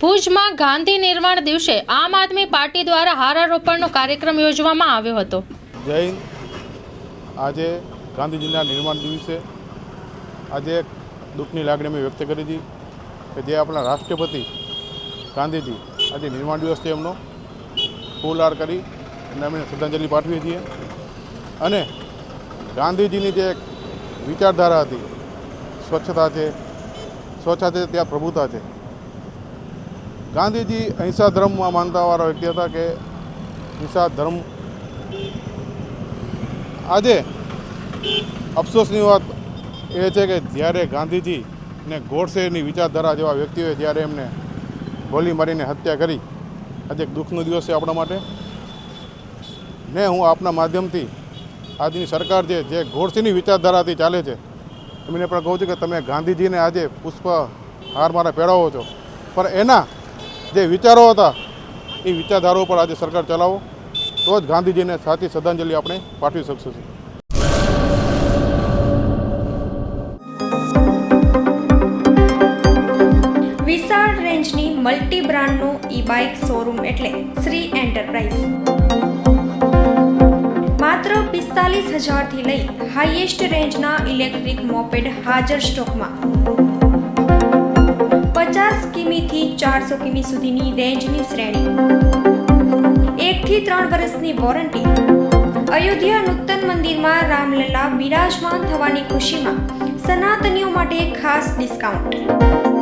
ભુજમાં ગાંધી નિર્વાણ દિવસે આમ આદમી પાર્ટી દ્વારા હારારોપણનો કાર્યક્રમ યોજવામાં આવ્યો હતો। જય હિન્દ। આજે ગાંધીજીના નિર્માણ દિવસે આજે એક દુઃખની લાગણી અમે વ્યક્ત કરી હતી કે જે આપણા રાષ્ટ્રપતિ ગાંધીજી આજે નિર્માણ દિવસ છે એમનો ફૂલહાર કરી અને અમે શ્રદ્ધાંજલિ પાઠવીએ છીએ। અને ગાંધીજીની જે એક વિચારધારા હતી, સ્વચ્છતા છે ત્યાં પ્રભુતા છે। ગાંધીજી અહિંસા ધર્મમાં માનતાવાળા વ્યક્તિ હતા કે અહિંસા ધર્મ। આજે અફસોસની વાત એ છે કે જ્યારે ગાંધીજીને ગોડસેની વિચારધારા જેવા વ્યક્તિઓએ જ્યારે એમને ગોલી મારીને હત્યા કરી, આજે એક દુઃખનો દિવસ છે આપણા માટે। ને હું આપના માધ્યમથી આજની સરકાર જે ગોડસેની વિચારધારાથી ચાલે છે એમને પણ કહું છું કે તમે ગાંધીજીને આજે પુષ્પહાર મારા પહેરાવો છો, પણ એના જે વિચારો હતા એ વિચારધારાઓ પર આજે સરકાર ચલાવો, તો જ ગાંધીજીને સાચી શ્રદ્ધાંજલિ આપણે પાઠવી શકશું। વિશાળ રેન્જની મલ્ટી બ્રાન્ડનો ઈ-બાઇક શોરૂમ એટલે શ્રી એન્ટરપ્રાઇઝ। માત્ર 45,000 થી લઈ હાઈએસ્ટ રેન્જના ઇલેક્ટ્રિક મોપેડ હાજર સ્ટોકમાં। 50 કિમીથી 400 કિમી સુધીની રેન્જની શ્રેણી, 1 થી 3 વર્ષની વોરંટી। અયોધ્યા નૂતન મંદિરમાં રામલલ્લા બિરાજમાન થવાની ખુશીમાં સનાતનીઓ માટે ખાસ ડિસ્કાઉન્ટ।